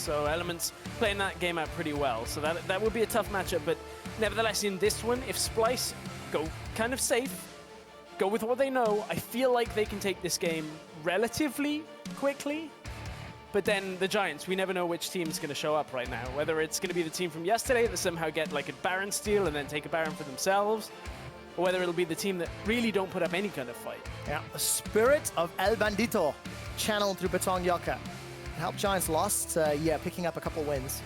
so Elements playing that game out pretty well. So that would be a tough matchup, but nevertheless, in this one, if Splyce go kind of safe, go with what they know, I feel like they can take this game relatively quickly. But then the Giants, we never know which team's going to show up right now. Whether it's going to be the team from yesterday that somehow get like a Baron steal and then take a Baron for themselves, or whether it'll be the team that really don't put up any kind of fight. Yeah, the spirit of El Bandito channeled through betongjocke. Helped Giants lost, yeah, picking up a couple wins.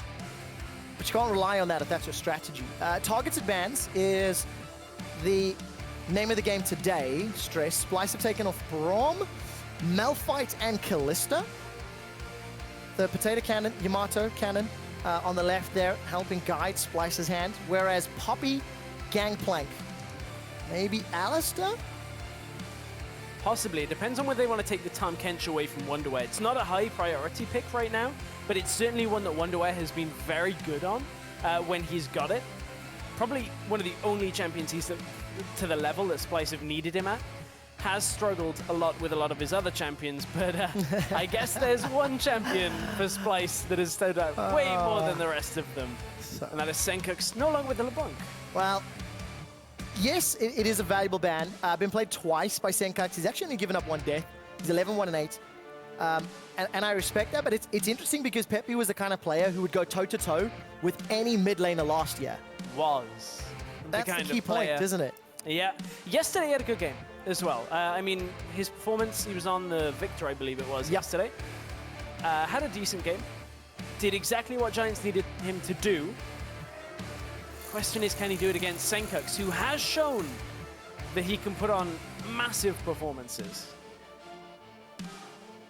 But you can't rely on that if that's your strategy. Targeted bans is the name of the game today. Stress. Splyce have taken off Braum, Malphite, and Kalista. The potato cannon, Yamato cannon, on the left there, helping guide Splyce's hand. Whereas Poppy, Gangplank, maybe Alistar? Possibly. It depends on whether they want to take the Tahm Kench away from Wunderwear. It's not a high priority pick right now, but it's certainly one that Wunderwear has been very good on when he's got it. Probably one of the only champions he's to the level that Splyce have needed him at. Has struggled a lot with a lot of his other champions, but I guess there's one champion for Splyce that has stood out way more than the rest of them, and that is Sencux, no longer with the LeBlanc. Well, yes, it is a valuable ban. Been played twice by Sencux. He's actually only given up one death. He's 11-1-8. And I respect that, but it's interesting because Xpepii was the kind of player who would go toe-to-toe with any mid laner last year. That's the key point, isn't it? Yeah. Yesterday he had a good game as well. I mean, his performance, he was on the Victor, I believe it was, yesterday. Had a decent game. Did exactly what Giants needed him to do. Question is, can he do it against Sencux, who has shown that he can put on massive performances,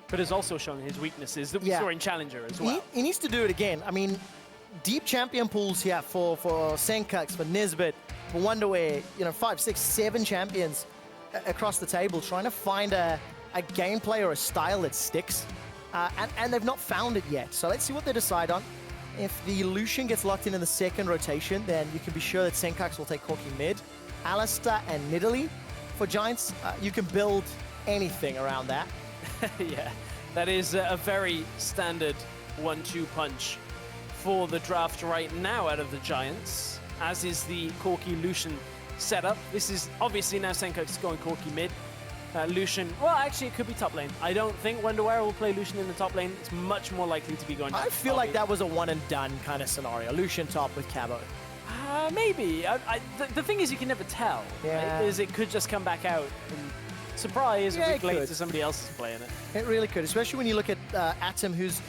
but has also shown his weaknesses that we saw in Challenger as well. He needs to do it again. I mean, deep champion pools here for Sencux, for Nisbeth, for Wunderwear, you know, 5, 6, 7 champions across the table, trying to find a gameplay or a style that sticks. And they've not found it yet. So let's see what they decide on. If the Lucian gets locked in the second rotation, then you can be sure that Sencux will take Corki mid. Alistar and Nidalee. For Giants, you can build anything around that. Yeah, that is a very standard 1-2 punch for the draft right now out of the Giants, as is the Corki Lucian setup. This is obviously now Sencux going Corki mid. Lucian, well, actually, it could be top lane. I don't think Wunderwear will play Lucian in the top lane. It's much more likely to be going down. I feel like that was a one-and-done kind of scenario. Lucian top with Cabo. Maybe. The thing is, you can never tell. Yeah. Right? Is it could just come back out and surprise a week later somebody else is playing it. It really could, especially when you look at Atom, who's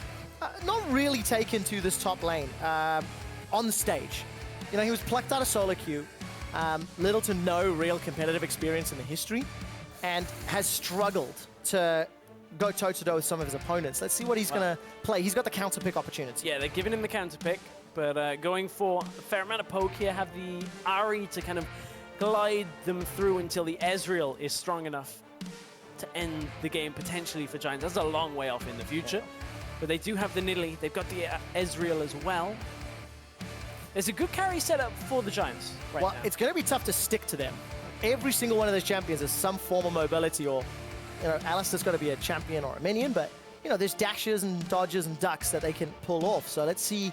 not really taken to this top lane on the stage. You know, he was plucked out of solo queue, little to no real competitive experience in the history, and has struggled to go toe-to-toe with some of his opponents. Let's see what he's going to play. He's got the counter-pick opportunity. Yeah, they're giving him the counter-pick, but going for a fair amount of poke here, have the Ahri to kind of glide them through until the Ezreal is strong enough to end the game potentially for Giants. That's a long way off in the future, but they do have the Nidalee. They've got the Ezreal as well. There's a good carry setup for the Giants right now. It's going to be tough to stick to them. Every single one of those champions has some form of mobility, or, you know, Alistar's got to be a champion or a minion, but, you know, there's dashes and dodges and ducks that they can pull off. So let's see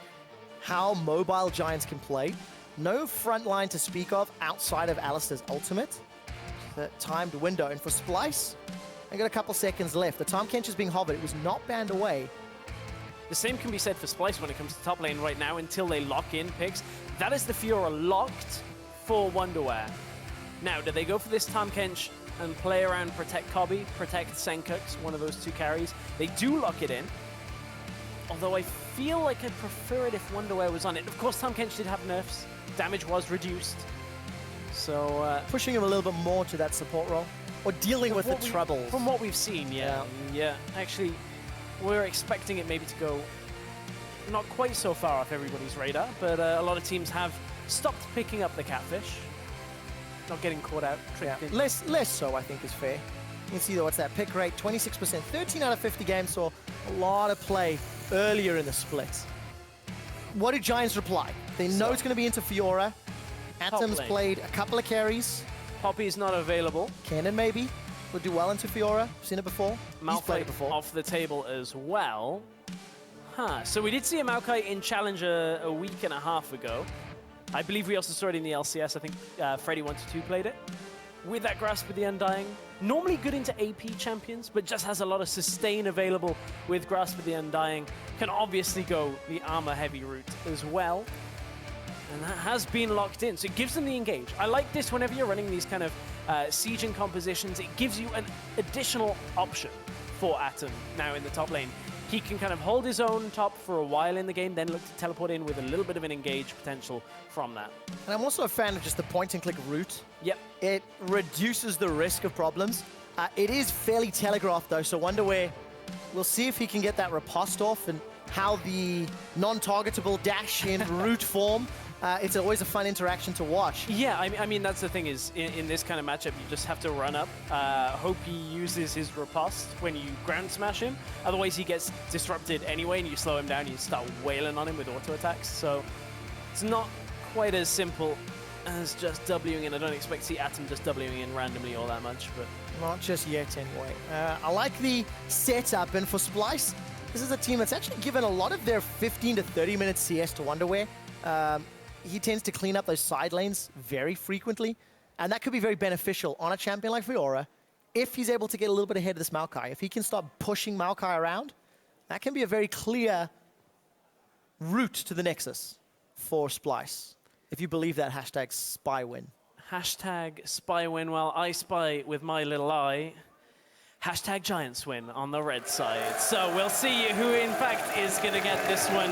how mobile Giants can play. No front line to speak of outside of Alistar's ultimate. The timed window. And for Splyce, they got a couple seconds left. The Tahm Kench is being hovered. It was not banned away. The same can be said for Splyce when it comes to top lane right now until they lock in picks. That is the Fiora locked for Wunderwear. Now, do they go for this Tahm Kench and play around, protect Kobbe, protect Sencux, one of those two carries? They do lock it in, although I feel like I'd prefer it if Wunderwear was on it. Of course, Tahm Kench did have nerfs. Damage was reduced. So pushing him a little bit more to that support role, or dealing with the troubles. From what we've seen, yeah. Actually, we're expecting it maybe to go not quite so far off everybody's radar, but a lot of teams have stopped picking up the catfish. Not getting caught out, tricked in. Less so, I think, is fair. You can see, though, what's that pick rate? 26%. 13 out of 50 games saw a lot of play earlier in the split. What do Giants reply? They know it's going to be into Fiora. Atom's played a couple of carries. Poppy's not available. Cannon, maybe, would do well into Fiora. Seen it before. He's played it before. Off the table as well. So we did see a Maokai in Challenger a week and a half ago. I believe we also saw it in the LCS. I think Freddy122 played it. With that Grasp of the Undying, normally good into AP champions, but just has a lot of sustain available with Grasp of the Undying. Can obviously go the armor-heavy route as well. And that has been locked in, so it gives them the engage. I like this whenever you're running these kind of sieging compositions. It gives you an additional option for Atom now in the top lane. He can kind of hold his own top for a while in the game, then look to teleport in with a little bit of an engage potential from that. And I'm also a fan of just the point-and-click route. Yep. It reduces the risk of problems. It is fairly telegraphed, though, so Wunderwear, we'll see if he can get that riposte off and how the non-targetable dash in route form. It's always a fun interaction to watch. Yeah, I mean that's the thing is, in this kind of matchup, you just have to run up, hope he uses his riposte when you ground smash him. Otherwise, he gets disrupted anyway, and you slow him down, you start wailing on him with auto attacks. So it's not quite as simple as just Wing in. I don't expect to see Atom just Wing in randomly all that much, but not just yet anyway. I like the setup, and for Splyce, this is a team that's actually given a lot of their 15 to 30 minute CS to Wunderwear. He tends to clean up those side lanes very frequently, and that could be very beneficial on a champion like Fiora if he's able to get a little bit ahead of this Maokai. If he can start pushing Maokai around, that can be a very clear route to the Nexus for Splyce, if you believe that hashtag spy win. Hashtag spy win, well, I spy with my little eye. Hashtag Giants win on the red side. So we'll see who, in fact, is going to get this one.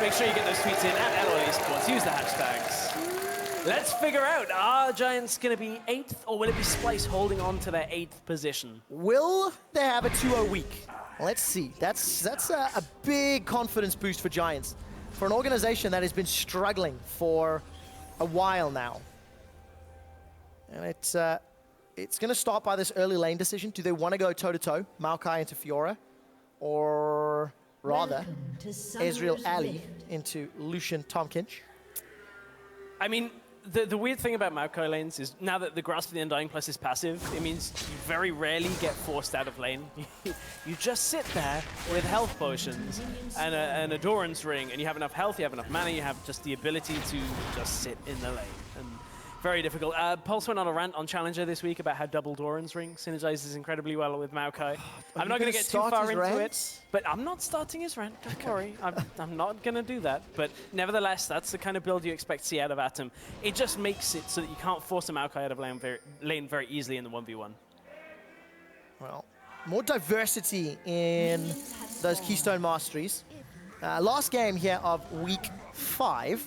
Make sure you get those tweets in at LCS Sports. Use the hashtags. Let's figure out, are Giants going to be 8th, or will it be Splyce holding on to their 8th position? Will they have a 2-0 week? Let's see. That's a big confidence boost for Giants, for an organization that has been struggling for a while now. And it's going to start by this early lane decision. Do they want to go toe-to-toe, Maokai into Fiora, or rather Ezreal Ali into Lucian Tahm kench? I mean, the weird thing about Maokai lanes is now that the Grasp of the Undying plus is passive, it means you very rarely get forced out of lane. You just sit there with health potions and an Endurance ring, and you have enough health, you have enough mana, you have just the ability to just sit in the lane. And very difficult. Pulse went on a rant on Challenger this week about how double Doran's ring synergizes incredibly well with Maokai. I'm not going to get too far into it, but I'm not starting his rant, don't worry. I'm not going to do that. But nevertheless, that's the kind of build you expect to see out of Atom. It just makes it so that you can't force a Maokai out of lane very easily in the 1v1. Well, more diversity in those Keystone Masteries. Last game here of week 5.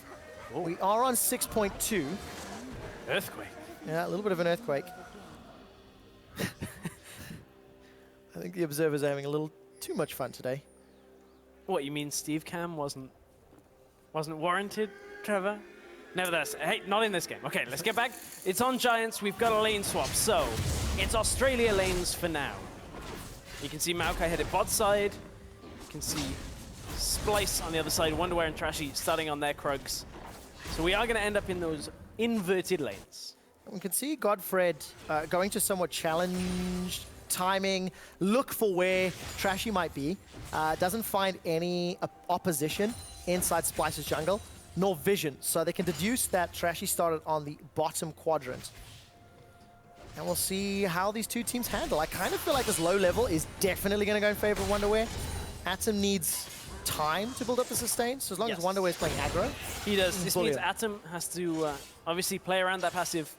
Ooh. We are on 6.2. Earthquake. Yeah, a little bit of an earthquake. I think the Observer's having a little too much fun today. What, you mean Steve Cam wasn't warranted, Trevor? Nevertheless, hey, not in this game. Okay, let's get back. It's on Giants. We've got a lane swap. So, it's Australia lanes for now. You can see Maokai headed bot side. You can see Splyce on the other side. Wunderwear and Trashy starting on their Krugs. So we are going to end up in those inverted lanes. We can see GoDFRED going to somewhat challenged timing, look for where Trashy might be. Doesn't find any opposition inside Splyce's jungle, nor vision. So they can deduce that Trashy started on the bottom quadrant. And we'll see how these two teams handle. I kind of feel like this low level is definitely going to go in favor of Wunderwear. Atom needs time to build up the sustain, so as long as Wunderwear is playing aggro. He does. This means Atom has to obviously play around that passive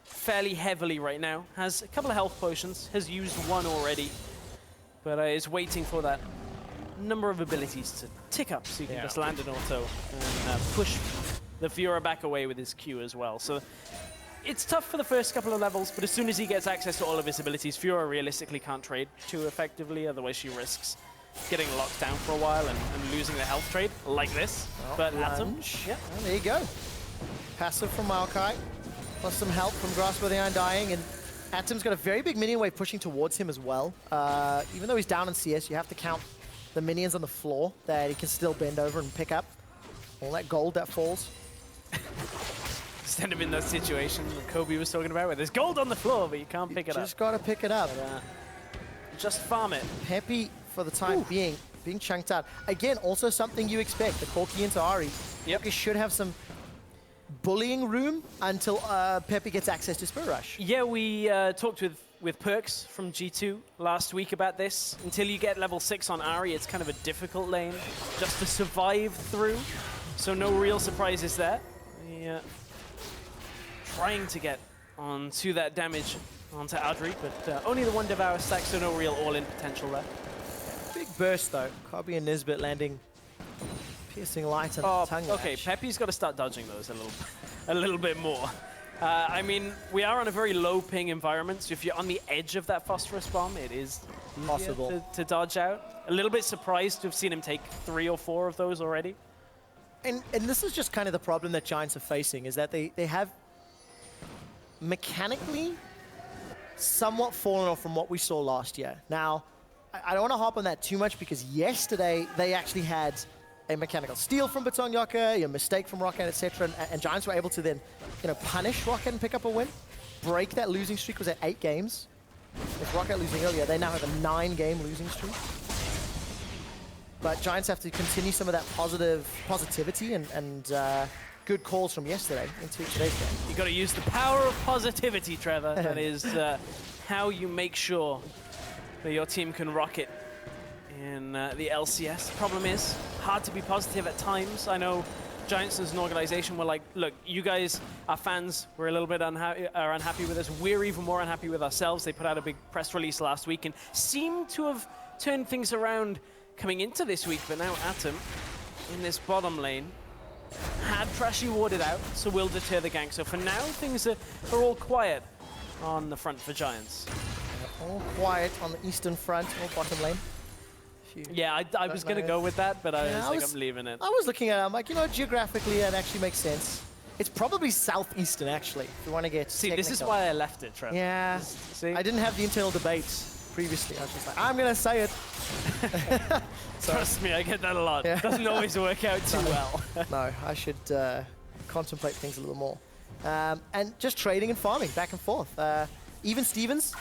fairly heavily right now. Has a couple of health potions, has used one already, but is waiting for that number of abilities to tick up so you can just land an auto and push the Fiora back away with his Q as well. So it's tough for the first couple of levels, but as soon as he gets access to all of his abilities, Fiora realistically can't trade too effectively, otherwise she risks getting locked down for a while and losing the health trade like this. Oh, but Atom, well, there you go. Passive from Maokai, plus some help from Grasp of the Undying, and Atom's got a very big minion wave pushing towards him as well. Even though he's down in CS, you have to count the minions on the floor that he can still bend over and pick up. All that gold that falls. Stand him in that situation that Kobbe was talking about, where there's gold on the floor, but you can't pick it up. Just got to pick it up. But, just farm it. Peppy, for the time being, being chunked out. Again, also something you expect. The Corki into Ahri. Yep. Corki should have some bullying room until Xpepii gets access to Spirit Rush. Yeah, we talked with Perks from G2 last week about this. Until you get level 6 on Ahri, it's kind of a difficult lane just to survive through. So no real surprises there. Yeah. Trying to get onto that damage onto Adryh, but only the one Devour stack, so no real all-in potential there. Big burst though. Kobbe and Nisbeth landing piercing light and tongue okay, lash. Xpepei's got to start dodging those a little bit more. I mean, we are on a very low ping environment, so if you're on the edge of that phosphorus bomb, it is Possible to dodge out. A little bit surprised to have seen him take 3 or 4 of those already. And this is just kind of the problem that Giants are facing, is that they have mechanically somewhat fallen off from what we saw last year. Now, I don't want to harp on that too much because yesterday they actually had a mechanical steal from betongjocke, a mistake from Rocket, etc. And Giants were able to then, punish Rocket and pick up a win. Break that losing streak. Was at 8 games. With Rocket losing earlier, they now have a 9-game losing streak. But Giants have to continue some of that positivity and good calls from yesterday into today's game. You got to use the power of positivity, Trevor. That is how you make sure that your team can rock it in the LCS. The problem is, hard to be positive at times. I know Giants as an organization were like, look, you guys, our fans, were a little bit unhappy with us. We're even more unhappy with ourselves. They put out a big press release last week and seemed to have turned things around coming into this week, but now ATOM in this bottom lane had Trashy warded out, so will deter the gank. So for now, things are all quiet on the front for Giants. All quiet on the eastern front, or bottom lane. Yeah, I was going to go with that, but I was I'm leaving it. I was looking at it, I'm like, geographically it actually makes sense. It's probably southeastern, actually, if you want to get technical. This is why I left it, Trevor. Yeah, See? I didn't have the internal debates previously. I was just like, I'm going to say it. Trust me, I get that a lot. Yeah. Doesn't always work out too well. No, I should contemplate things a little more. And just trading and farming, back and forth. Even Stevens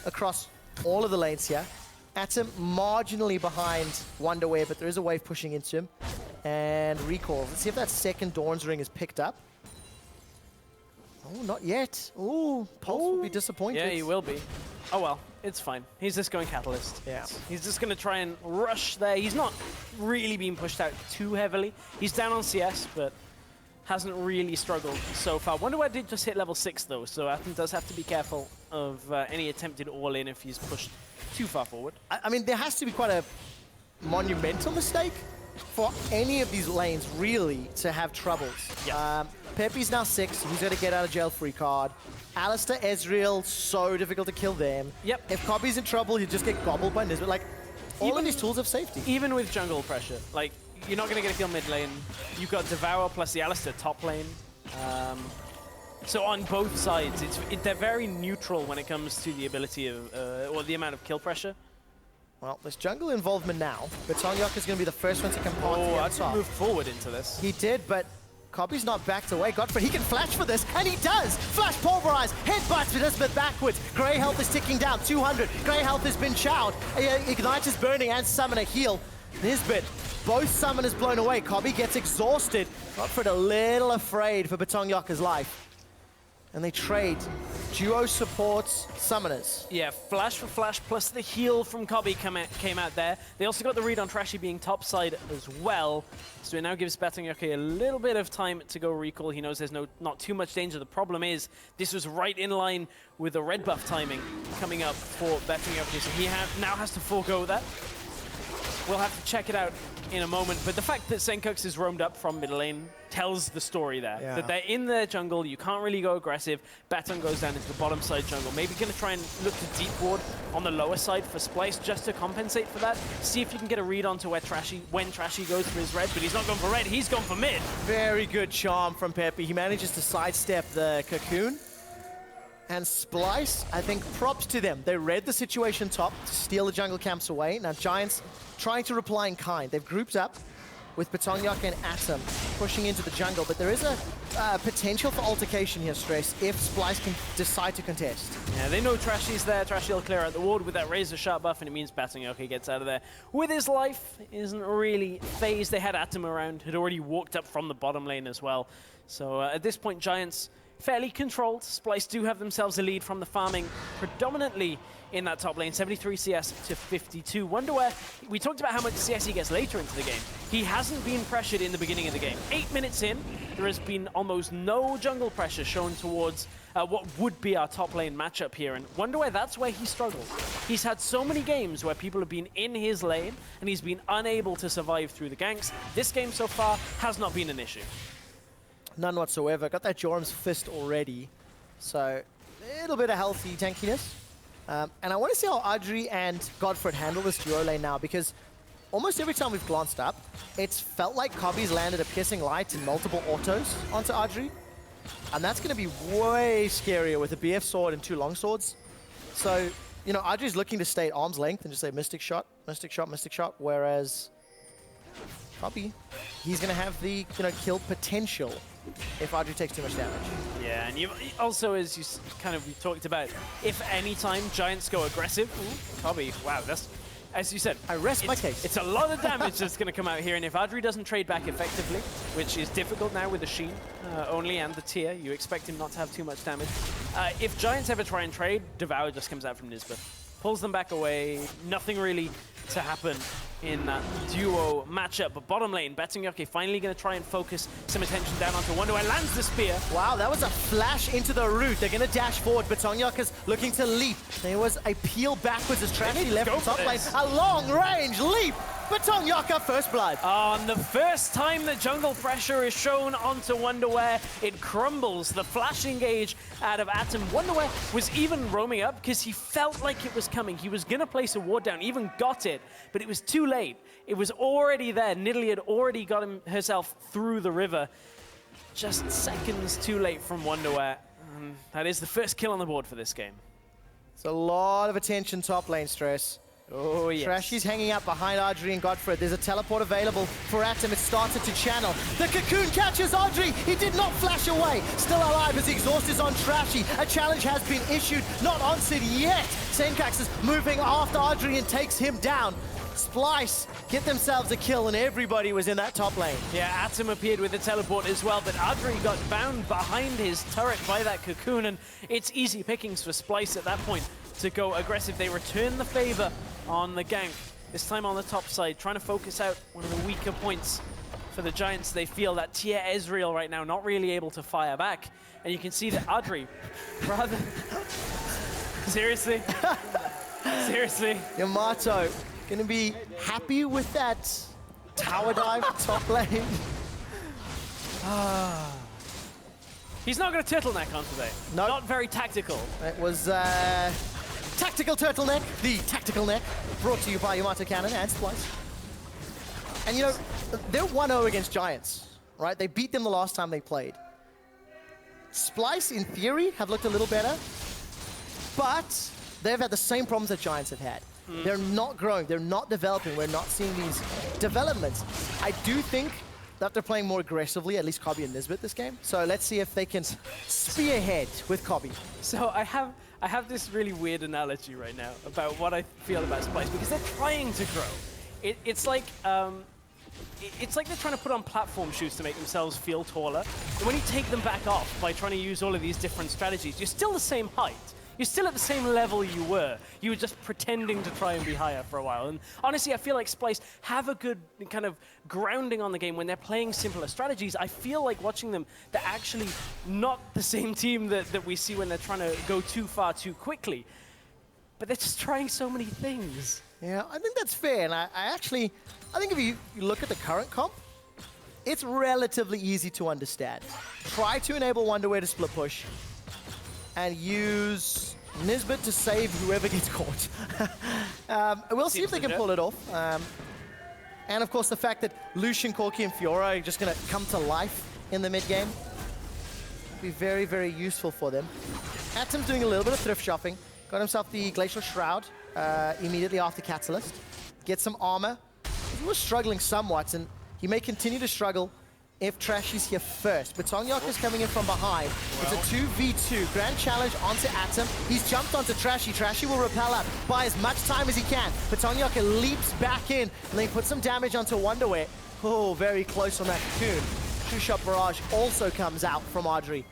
across all of the lanes here. ATOM marginally behind Wunderwear, but there is a wave pushing into him. And recall. Let's see if that second Dawn's Ring is picked up. Oh, not yet. Oh, Pulse will be disappointed. Yeah, he will be. Oh well, it's fine. He's just going Catalyst. Yeah. He's just going to try and rush there. He's not really being pushed out too heavily. He's down on CS, but hasn't really struggled so far. Wunderwear did just hit level 6 though, so ATOM does have to be careful of any attempted all-in if he's pushed too far forward. I mean, there has to be quite a monumental mistake for any of these lanes really to have troubles. Yeah. Xpepei's now 6. He's got to get out of jail free card. Alistar, Ezreal, so difficult to kill them. Yep. If Kobbe's in trouble, he'll just get gobbled by Nisbeth. Like, all of these tools have safety. Even with jungle pressure, like, you're not going to get a kill mid lane. You've got Devour plus the Alistar top lane. So on both sides, they're very neutral when it comes to the ability of, or the amount of kill pressure. Well, there's jungle involvement now. betongjocke is going to be the first one to come on to the top. Moved forward into this. He did, but Kobbe's not backed away. GoDFRED, he can flash for this, and he does! Flash pulverize, headbutts with Nisbeth backwards. Grey health is ticking down, 200. Grey health has been chowed. Ignite is burning and summon a heal. Nisbeth, both summoners blown away. Kobbe gets exhausted. GoDFRED a little afraid for betongjocke's life. And they trade duo supports summoners. Yeah, flash for flash plus the heal from Kobbe came out there. They also got the read on Trashy being topside as well. So it now gives betongjocke a little bit of time to go recall. He knows there's not too much danger. The problem is this was right in line with the red buff timing coming up for betongjocke. So he now has to forego that. We'll have to check it out in a moment, but the fact that Sencux is roamed up from mid lane tells the story there. Yeah. That they're in their jungle, you can't really go aggressive. Baton goes down into the bottom side jungle. Maybe going to try and look to deep ward on the lower side for Splyce just to compensate for that. See if you can get a read onto when Trashy goes for his red, but he's not going for red, he's gone for mid. Very good charm from Xpepii. He manages to sidestep the cocoon. And Splyce, I think props to them. They read the situation top to steal the jungle camps away. Now Giants trying to reply in kind. They've grouped up. with betongjocke and Atom pushing into the jungle, but there is a potential for altercation here, Stress, if Splyce can decide to contest. Yeah, they know Trashy's there. Trashy will clear out the ward with that razor sharp buff, and it means betongjocke gets out of there with his life. Isn't really phased. They had Atom around, had already walked up from the bottom lane as well. So at this point, Giants fairly controlled. Splyce do have themselves a lead from the farming predominantly in that top lane, 73 CS to 52. Wunderwear, we talked about how much CS he gets later into the game. He hasn't been pressured in the beginning of the game. 8 minutes in, there has been almost no jungle pressure shown towards what would be our top lane matchup here. And Wunderwear, that's where he struggled. He's had so many games where people have been in his lane and he's been unable to survive through the ganks. This game so far has not been an issue. None whatsoever. Got that Jorum's Fist already, so a little bit of healthy tankiness. And I want to see how Adryh and GoDFRED handle this duo lane now, because almost every time we've glanced up, it's felt like Kobbe's landed a Piercing Light and multiple autos onto Adryh. And that's going to be way scarier with a BF sword and 2 longswords. So, you know, Adryh's looking to stay at arm's length and just say Mystic Shot, Mystic Shot, Mystic Shot, whereas Kobbe, he's going to have the, kill potential if Adryh takes too much damage. Yeah, and you also, as you we talked about, if any time Giants go aggressive, Kobbe, wow, that's, as you said, I rest my case. It's a lot of damage that's going to come out here, and if Adryh doesn't trade back effectively, which is difficult now with the Sheen only and the tier, you expect him not to have too much damage. If Giants ever try and trade, Devour just comes out from Nisbeth. Pulls them back away, nothing really to happen in that duo matchup. But bottom lane, betongjocke finally going to try and focus some attention down onto Wunderwear. Lands the spear. Wow, that was a flash into the root. They're going to dash forward. betongjocke's looking to leap. There was a peel backwards as Trashy left the top lane. A long-range leap. betongjocke first blood. On the first time the jungle pressure is shown onto Wunderwear, it crumbles. The flash engage out of Atom. Wunderwear was even roaming up because he felt like it was coming. He was going to place a ward down, even got it, but it was too late. It was already there. Nidalee had already got herself through the river. Just seconds too late from Wunderwear. That is the first kill on the board for this game. It's a lot of attention top lane, Stress. Oh, yes. Trashy's hanging out behind Adryh and GoDFRED. There's a teleport available for Atom. It started to channel. The cocoon catches Adryh. He did not flash away. Still alive as the exhaust is on Trashy. A challenge has been issued. Not answered yet. Sencux is moving after Adryh and takes him down. Splyce get themselves a kill, and everybody was in that top lane. Yeah, Atom appeared with the teleport as well, but Adryh got bound behind his turret by that cocoon, and it's easy pickings for Splyce at that point to go aggressive. They return the favor on the gank, this time on the top side, trying to focus out one of the weaker points for the Giants. They feel that tier Ezreal right now not really able to fire back, and you can see that Adryh, rather... Seriously? Seriously? Yamato gonna be happy with that tower dive top lane. He's not going to turtleneck on today. No. Not very tactical. It was Tactical Turtleneck, the tactical neck, brought to you by Yamato Cannon and Splyce. And you know, they're 1-0 against Giants, right? They beat them the last time they played. Splyce, in theory, have looked a little better, but they've had the same problems that Giants have had. They're not growing, they're not developing, we're not seeing these developments. I do think that they're playing more aggressively, at least Kobbe and Nisbeth this game. So let's see if they can spearhead with Kobbe. So I have this really weird analogy right now about what I feel about Splyce, because they're trying to grow. It's like they're trying to put on platform shoes to make themselves feel taller. And when you take them back off by trying to use all of these different strategies, you're still the same height. You're still at the same level you were. You were just pretending to try and be higher for a while. And honestly, I feel like Splyce have a good kind of grounding on the game when they're playing simpler strategies. I feel like watching them, they're actually not the same team that we see when they're trying to go too far too quickly. But they're just trying so many things. Yeah, I think that's fair. And I think if you look at the current comp, it's relatively easy to understand. Try to enable Wunderwear to split push, and use Nisbeth to save whoever gets caught. We'll see if they can pull it off. And of course, the fact that Lucian, Corki, and Fiora are just going to come to life in the mid-game will be very, very useful for them. Atom's doing a little bit of thrift shopping. Got himself the Glacial Shroud immediately after Catalyst. Get some armor. He was struggling somewhat, and He may continue to struggle if Trashy's here first. betongjocke is coming in from behind. It's a 2v2. Grand challenge onto Atom. He's jumped onto Trashy. Trashy will repel up, buy as much time as he can. betongjocke leaps back in, and then puts some damage onto Wunderwear. Oh, very close on that cocoon. Two-shot barrage also comes out from Adryh,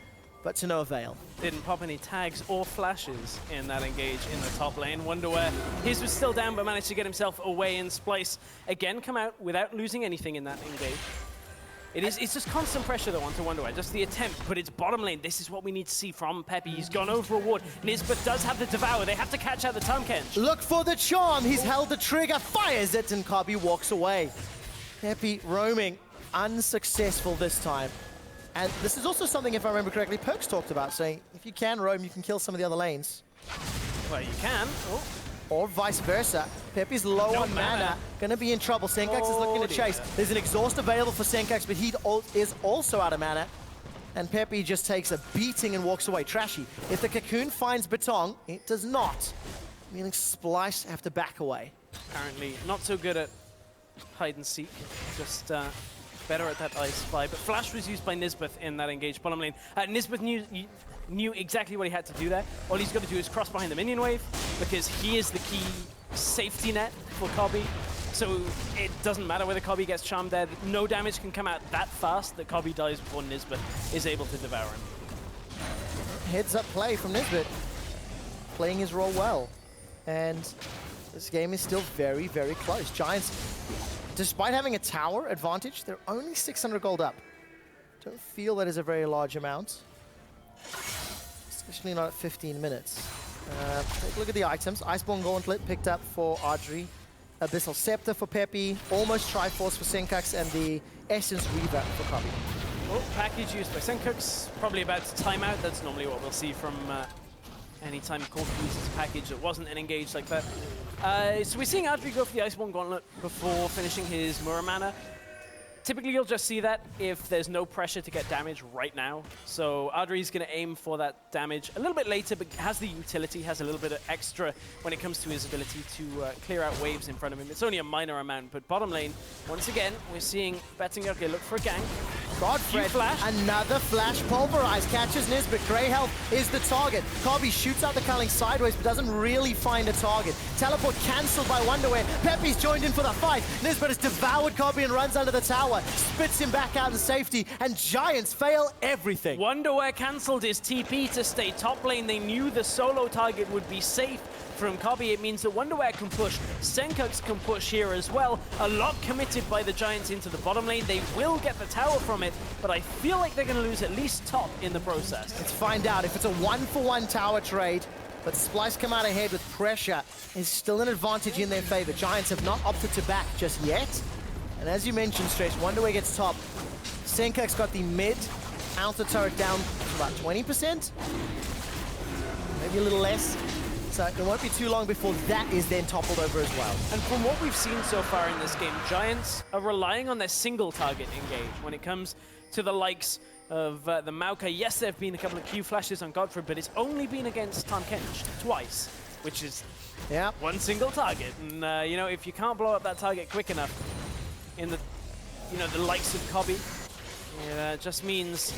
but to no avail. Didn't pop any tags or flashes in that engage in the top lane. Wunderwear, his was still down, but managed to get himself away, and Splyce again come out without losing anything in that engage. It's just constant pressure though onto Wunderwear, just the attempt, but it's bottom lane. This is what we need to see from Xpepii. He's gone over a ward. Nisbeth does have the Devour. They have to catch out the Tahm kench. Look for the charm. He's held the trigger, fires it, and Kobbe walks away. Xpepii roaming, unsuccessful this time. And this is also something, if I remember correctly, Perks talked about, saying if you can roam, you can kill some of the other lanes. Well, you can. Oh. Or vice versa. Xpepii's low on mana, gonna be in trouble. Sencux is looking to chase. There's an exhaust available for Sencux, but he is also out of mana. And Xpepii just takes a beating and walks away. Trashy, if the cocoon finds Betong, it does not. Meaning Splyce have to back away. Apparently not so good at hide and seek, just better at that Ice Spy. But Flash was used by Nisbeth in that engaged bottom lane. Nisbeth knew exactly what he had to do there. All he's got to do is cross behind the minion wave, because he is the key safety net for Kobbe. So it doesn't matter whether Kobbe gets charmed there. No damage can come out that fast that Kobbe dies before Nisbeth is able to devour him. Heads up play from Nisbeth, playing his role well. And this game is still very, very close. Giants, despite having a tower advantage, they're only 600 gold up. Don't feel that is a very large amount. Especially not at 15 minutes. Take a look at the items. Iceborne Gauntlet picked up for Adryh. Abyssal Scepter for Xpepii. Almost Triforce for Sencux. And the Essence Weaver for Kobbe. Oh, package used by Sencux. Probably about to time out. That's normally what we'll see from any time Corki uses a package that wasn't an engage like that. So we're seeing Adryh go for the Iceborne Gauntlet before finishing his Muramana. Typically, you'll just see that if there's no pressure to get damage right now. So Adryh is going to aim for that damage a little bit later, but has the utility, has a little bit of extra when it comes to his ability to clear out waves in front of him. It's only a minor amount, but bottom lane, once again, we're seeing betongjocke look for a gank. GoDFRED, another flash pulverized, catches Nisbeth. Grey Health is the target. Kobbe shoots out the culling sideways, but doesn't really find a target. Teleport cancelled by Wunderwear. Xpepii joined in for the fight. Nisbeth has devoured Kobbe and runs under the tower. Spits him back out in safety, and Giants fail everything. Wunderwear cancelled his TP to stay top lane. They knew the solo target would be safe from Kobbe. It means that Wunderwear can push. Sencux can push here as well. A lot committed by the Giants into the bottom lane. They will get the tower from it, but I feel like they're going to lose at least top in the process. Let's find out if it's a 1-for-1 tower trade. But Splyce come out ahead with pressure. Is still an advantage in their favor. Giants have not opted to back just yet. And as you mentioned, Stretch, Wunderwear gets top. Sencux got the mid outer turret down to about 20%. Maybe a little less. So it won't be too long before that is then toppled over as well. And from what we've seen so far in this game, Giants are relying on their single target engage when it comes to the likes of the Maokai. Yes, there have been a couple of Q flashes on GoDFRED, but it's only been against Tahm kench twice, which is one single target. And you know, if you can't blow up that target quick enough in the the likes of Kobbe, it just means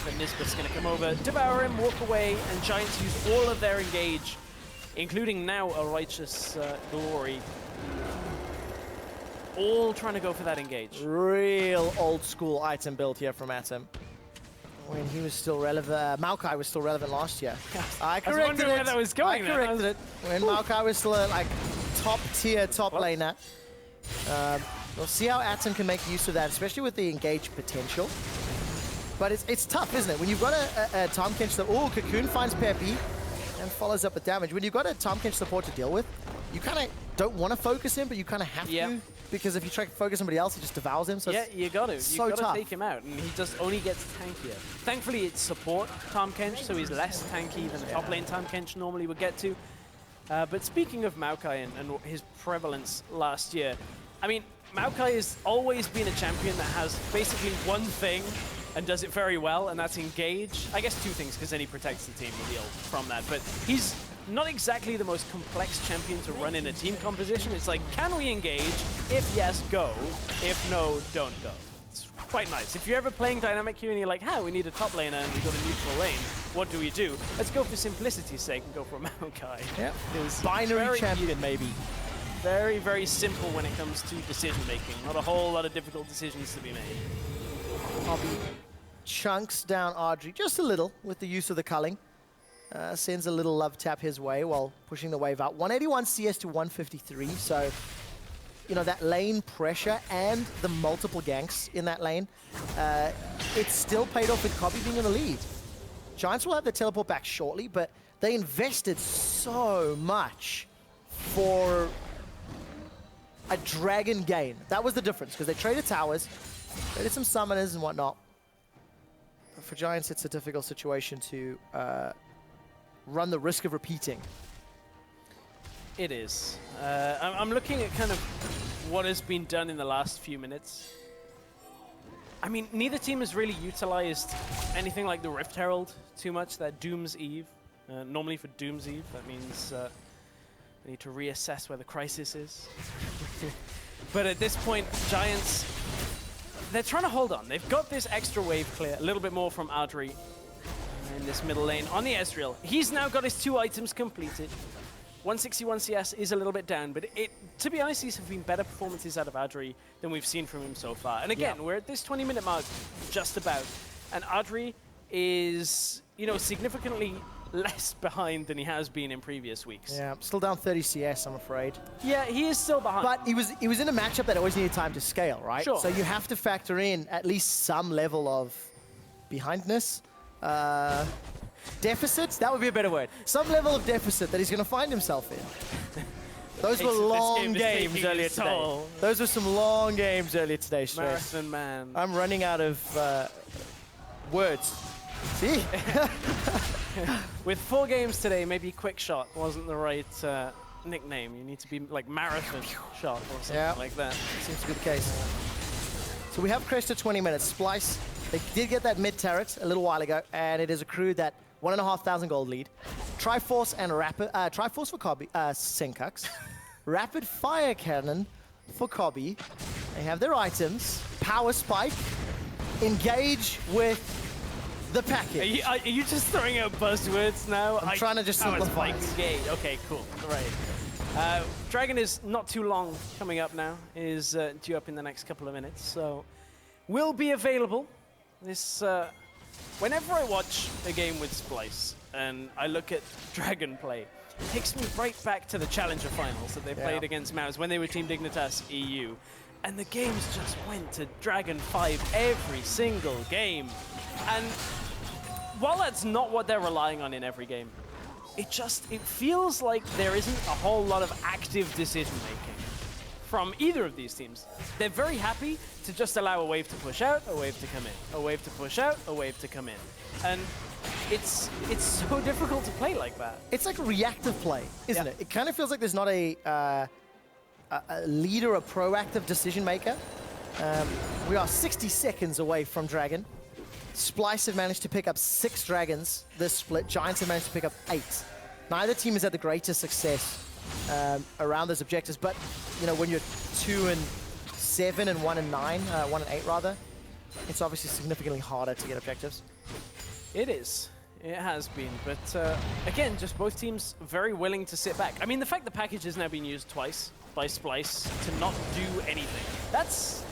that Nisbeth's going to come over, devour him, walk away, and Giants use all of their engage, including now a Righteous Glory, all trying to go for that engage. Real old school item build here from Atom. When he was still relevant, Maokai was still relevant last year. I corrected was wondering where that was going. I corrected it. When Maokai was still a top tier top laner. We'll see how Atom can make use of that, especially with the engage potential. But it's tough, isn't it? When you've got a Tahm kench that, Cocoon finds Xpepii and follows up with damage. When you've got a Tahm kench support to deal with, you kind of don't want to focus him, but you kind of have to. Because if you try to focus somebody else, he just devours him. So yeah, you got to. So You've got to take him out, and he just only gets tankier. Thankfully, it's support Tahm kench, so he's less tanky than the top lane Tahm kench normally would get to. But speaking of Maokai and his prevalence last year, I mean, Maokai has always been a champion that has basically one thing and does it very well, and that's engage. I guess two things, because then he protects the team with the ult from that. But he's not exactly the most complex champion to run in a team composition. It's like, can we engage? If yes, go. If no, don't go. It's quite nice. If you're ever playing dynamic queue and you're like, we need a top laner and we've got a neutral lane, what do we do? Let's go for simplicity's sake and go for Maokai. Yeah. Binary champion, maybe. Very, very simple when it comes to decision making. Not a whole lot of difficult decisions to be made. Kobbe chunks down Adryh just a little with the use of the culling. Sends a little love tap his way while pushing the wave out. 181 CS to 153, so you know, that lane pressure and the multiple ganks in that lane, it's still paid off with Kobbe being in the lead. Giants will have the teleport back shortly, but they invested so much for a dragon gain. That was the difference, because they traded towers, traded some summoners and whatnot. But for Giants, it's a difficult situation to run the risk of repeating. It is. I'm looking at kind of what has been done in the last few minutes. I mean, neither team has really utilized anything like the Rift Herald too much, that Doom's Eve. Normally for Doom's Eve, that means we need to reassess where the crisis is. But at this point, Giants, they're trying to hold on. They've got this extra wave clear, a little bit more from Ahri in this middle lane on the Ezreal. He's now got his 2 items completed. 161 CS is a little bit down, but to be honest, these have been better performances out of Adryh than we've seen from him so far. And again, we're at this 20-minute mark, just about. And Adryh is, you know, significantly less behind than he has been in previous weeks. Yeah, still down 30 CS, I'm afraid. Yeah, he is still behind. But he was in a matchup that always needed time to scale, right? Sure. So you have to factor in at least some level of behindness. Deficit? That would be a better word. Some level of deficit that he's going to find himself in. Those were long games earlier today. Those were some long games earlier today, Splyce. Marathon man. I'm running out of words. See? With 4 games today, maybe Quick Shot wasn't the right nickname. You need to be like Marathon Shot or something like that. Seems to be the case. So we have crested 20 minutes. Splyce, they did get that mid turret a little while ago, and it has accrued that 1,500 gold lead. Triforce and Rapid, Triforce for Kobbe, Sencux. Rapid Fire Cannon for Kobbe. They have their items. Power Spike. Engage with the package. Are you just throwing out buzzwords now? I'm trying to just simplify it. Engage. Okay, cool. All right. Dragon is not too long coming up now. Is due up in the next couple of minutes, so will be available. This. Whenever I watch a game with Splyce and I look at Dragon play, it takes me right back to the Challenger finals that they played against Mouse when they were Team Dignitas EU. And the games just went to Dragon 5 every single game. And while that's not what they're relying on in every game, it feels like there isn't a whole lot of active decision making from either of these teams. They're very happy to just allow a wave to push out, a wave to come in, a wave to push out, a wave to come in. And it's so difficult to play like that. It's like reactive play, isn't it? It kind of feels like there's not a leader, a proactive decision maker. We are 60 seconds away from Dragon. Splyce have managed to pick up 6 dragons this split. Giants have managed to pick up 8. Neither team has had the greatest success around those objectives, but you know, when you're 2-7 and 1-9, 1-8 rather, it's obviously significantly harder to get objectives. It is. It has been, but again, just both teams very willing to sit back. I mean, the fact the package has now been used twice by Splyce to not do anything, that's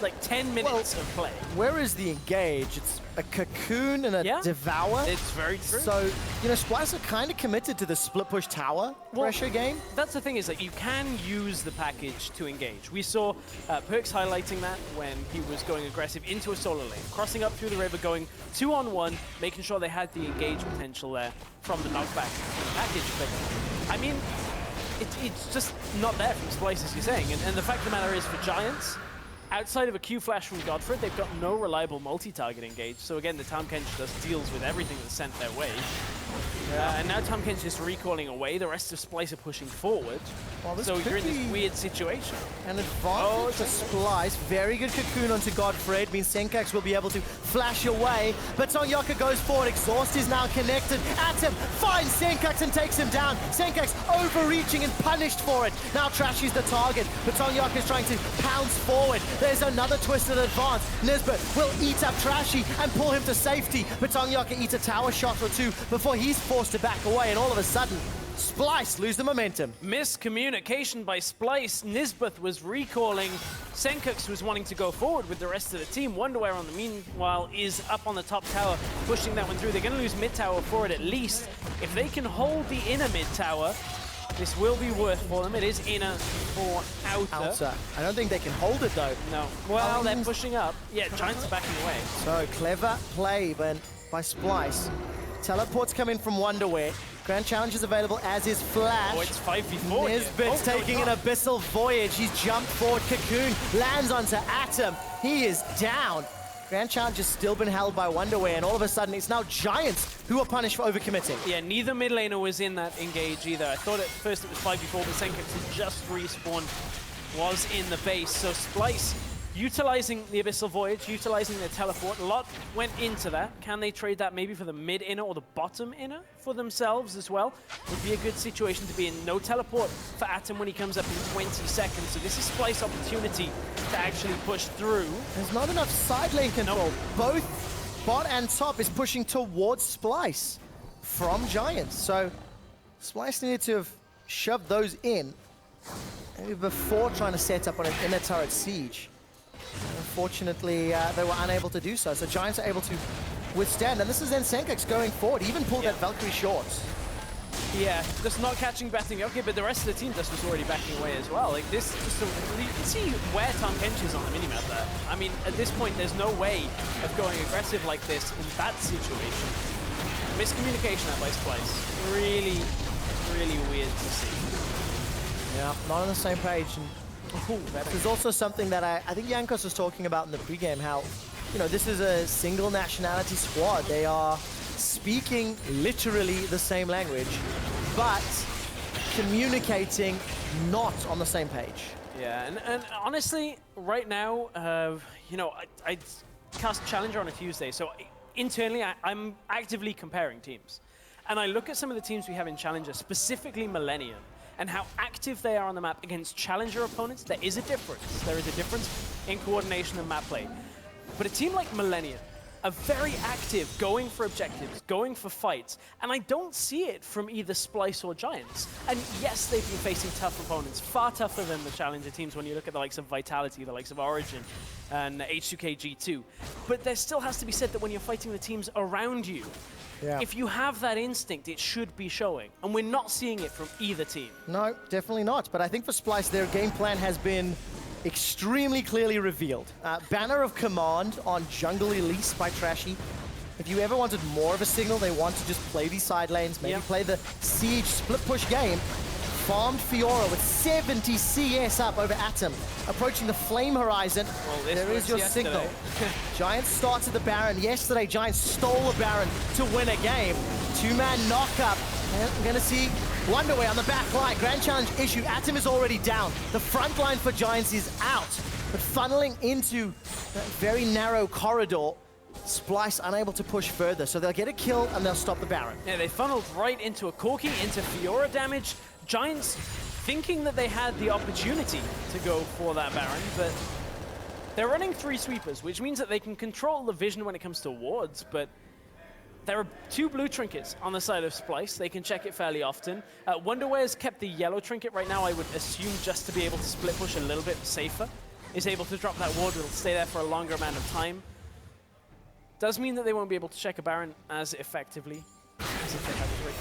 like 10 minutes of play. Where is the engage? It's a cocoon and a devour. It's very true. So, you know, Splyce are kind of committed to the split push tower pressure game. That's the thing, is that you can use the package to engage. We saw Perks highlighting that when he was going aggressive into a solo lane, crossing up through the river, going 2-on-1, making sure they had the engage potential there from the knockback package. But I mean, it's just not there from Splyce, as you're saying. And the fact of the matter is, for Giants, outside of a Q flash from GoDFRED, they've got no reliable multi-target engage. So again, the Tahm Kench just deals with everything that's sent their way. And now Tahm Kench is recalling away. The rest of Splyce are pushing forward. Well, so you're in this weird situation. An advantage to Splyce. Very good cocoon onto GoDFRED. Means Sencux will be able to flash away. Betongjocke goes forward. Exhaust is now connected. ATOM finds Sencux and takes him down. Sencux overreaching and punished for it. Now Trashy's the target. Betongjocke is trying to pounce forward. There's another twisted advance. Nisbeth will eat up Trashy and pull him to safety. Betongjocke eats a tower shot or two before he's forced to back away, and all of a sudden, Splyce lose the momentum. Miscommunication by Splyce. Nisbeth was recalling. Sencux was wanting to go forward with the rest of the team. Wunderwear, on the meanwhile, is up on the top tower, pushing that one through. They're going to lose mid tower for it at least. If they can hold the inner mid tower, this will be worth for them. It is inner for outer. I don't think they can hold it, though. No. Well, they're pushing up. Yeah, Giants are backing away. So, clever play by Splyce. Teleports come in from Wunderwear. Grand Challenge is available, as is Flash. Oh, it's 5v4. Nisbeth's taking an abyssal voyage. He's jumped forward. Cocoon lands onto ATOM. He is down. Grand Challenge has still been held by Wunderwear, and all of a sudden it's now Giants who are punished for overcommitting. Yeah, neither mid laner was in that engage either. I thought at first it was 5v4, but Sencux had just respawned, was in the base. So Splyce utilizing the Abyssal Voyage, utilizing their teleport. A lot went into that. Can they trade that maybe for the mid inner or the bottom inner for themselves as well? Would be a good situation to be in. No teleport for ATOM when he comes up in 20 seconds. So this is Splyce opportunity to actually push through. There's not enough side lane control. Nope. Both bot and top is pushing towards Splyce from Giants. So Splyce needed to have shoved those in maybe before trying to set up on an inner turret siege. Unfortunately, they were unable to do so. So Giants are able to withstand. And this is then Sencux going forward. He even pulled that Valkyrie shorts. Yeah, just not catching Betongjocke, but the rest of the team just was already backing away as well. Like this, just you can see where Tahm Kench is on the minimap there. I mean, at this point, there's no way of going aggressive like this in that situation. Miscommunication at by Splyce. Really, really weird to see. Yeah, not on the same page. And there's also something that I think Jankos was talking about in the pregame, how, you know, this is a single nationality squad. They are speaking literally the same language, but communicating not on the same page. Yeah, and honestly, right now, you know, I cast Challenger on a Tuesday, so internally I'm actively comparing teams. And I look at some of the teams we have in Challenger, specifically Millennium, and how active they are on the map against Challenger opponents. There is a difference. There is a difference in coordination and map play. But a team like Millennium are very active, going for objectives, going for fights, and I don't see it from either Splyce or Giants. And yes, they've been facing tough opponents, far tougher than the Challenger teams when you look at the likes of Vitality, the likes of Origin, and H2K G2. But there still has to be said that when you're fighting the teams around you, if you have that instinct, it should be showing. And we're not seeing it from either team. No, definitely not. But I think for Splyce, their game plan has been extremely clearly revealed. Banner of Command on Jungle Elise by Trashy. If you ever wanted more of a signal, they want to just play these side lanes, maybe play the Siege split push game. Farmed Fiora with 70 CS up over ATOM, approaching the flame horizon. Well, there is your signal. Giants started the Baron yesterday. Giants stole a Baron to win a game. Two-man knockup. And we're going to see Wunderwear on the back line. Grand Challenge issued. ATOM is already down. The front line for Giants is out. But funneling into that very narrow corridor, Splyce unable to push further. So they'll get a kill and they'll stop the Baron. Yeah, they funneled right into a Corki, into Fiora damage. Giants thinking that they had the opportunity to go for that Baron, but they're running 3 sweepers, which means that they can control the vision when it comes to wards, but there are 2 blue trinkets on the side of Splyce. They can check it fairly often. Wunderwear's kept the yellow trinket right now, I would assume, just to be able to split push a little bit safer. Is able to drop that ward, it'll stay there for a longer amount of time. Does mean that they won't be able to check a Baron as effectively as if they had 3.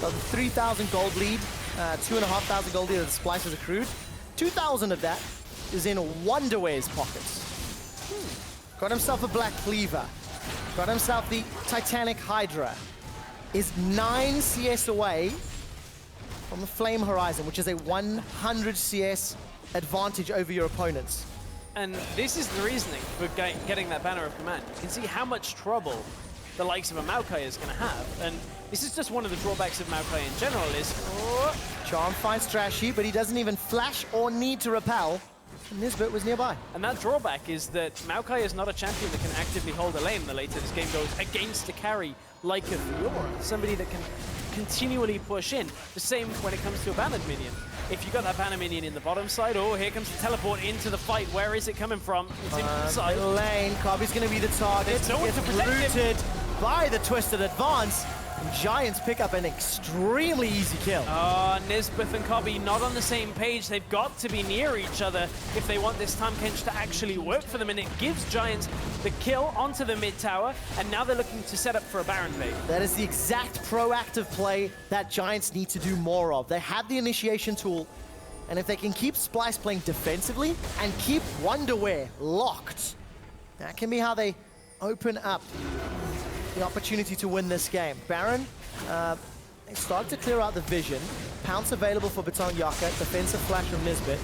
So the 3,000 gold lead, 2,500 gold lead that Splyce has accrued. 2,000 of that is in Wunderwear's pockets. Got himself a Black Cleaver. Got himself the Titanic Hydra. Is 9 CS away from the Flame Horizon, which is a 100 CS advantage over your opponents. And this is the reasoning for getting that Banner of Command. You can see how much trouble the likes of a Maokai is going to have. And this is just one of the drawbacks of Maokai in general is... Oh, Charm finds Trashy, but he doesn't even flash or need to repel. Nisbeth was nearby. and that drawback is that Maokai is not a champion that can actively hold a lane the later this game goes against a carry like a Fiora, somebody that can continually push in. The same when it comes to a Bannered minion. If you got that Banner minion in the bottom side, oh, here comes the teleport into the fight. Where is it coming from? It's in the side. Lane, Kobbe's going to be the target. There's no one to protect him. Rooted by the Twisted Advance. And Giants pick up an extremely easy kill. Nisbeth and Kobbe not on the same page. They've got to be near each other if they want this Tahm Kench to actually work for them, and it gives Giants the kill onto the mid tower, and now they're looking to set up for a Baron bait. That is the exact proactive play that Giants need to do more of. They have the initiation tool, and if they can keep Splyce playing defensively and keep Wunderwear locked, that can be how they open up the opportunity to win this game. Baron, they start to clear out the vision. Pounce available for betongjocke, defensive flash from Nisbeth.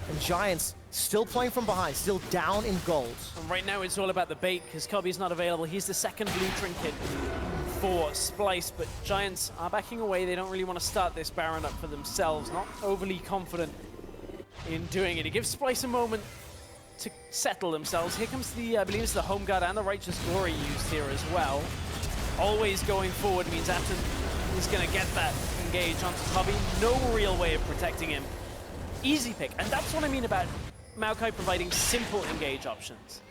And Giants still playing from behind, still down in gold. And right now it's all about the bait because Kobbe's not available. He's the second blue trinket for Splyce, but Giants are backing away. They don't really want to start this Baron up for themselves. Not overly confident in doing it. It gives Splyce a moment to settle themselves. Here comes the, I believe it's the Home Guard and the Righteous Glory used here as well. Always going forward means Atom is going to get that engage onto Kobbe. No real way of protecting him. Easy pick, and that's what I mean about Maokai providing simple engage options.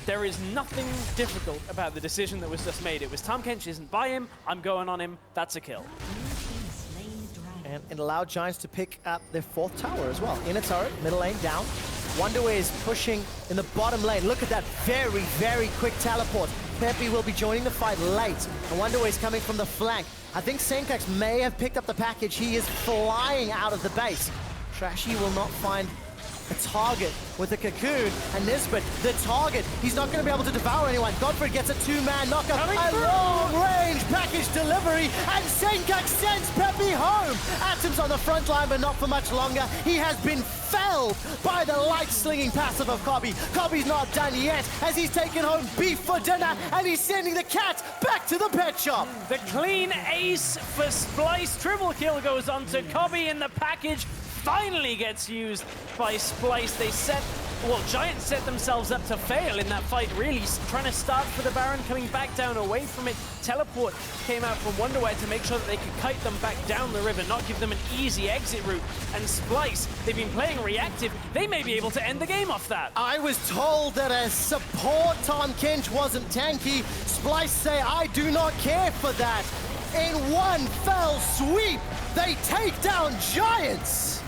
There is nothing difficult about the decision that was just made. It was Tahm Kench isn't by him, I'm going on him, that's a kill. And it allowed Giants to pick up their fourth tower as well. In a turret, middle lane down. Wunderwear is pushing in the bottom lane. Look at that very, very quick teleport. Xpepii will be joining the fight late. And Wunderwear is coming from the flank. I think Sencux may have picked up the package. He is flying out of the base. Trashy will not find a target with the cocoon, and Nisbeth, the target. He's not going to be able to devour anyone. GoDFRED gets a two-man knockup, a long-range package delivery, and Sencux sends Xpepii home. Atom's on the front line, but not for much longer. He has been felled by the light-slinging passive of Kobbe. Kobbe's not done yet, as he's taken home beef for dinner, and he's sending the cat back to the pet shop. The clean ace for Splyce. Triple kill goes on to Kobbe, and the package finally gets used by Splyce. They Giants set themselves up to fail in that fight, really trying to start for the Baron, coming back down away from it. Teleport came out from Wunderwear to make sure that they could kite them back down the river, not give them an easy exit route. And Splyce, they've been playing reactive. They may be able to end the game off that. I was told that a support Tahm Kench wasn't tanky. Splyce say, I do not care for that. In one fell sweep, they take down Giants.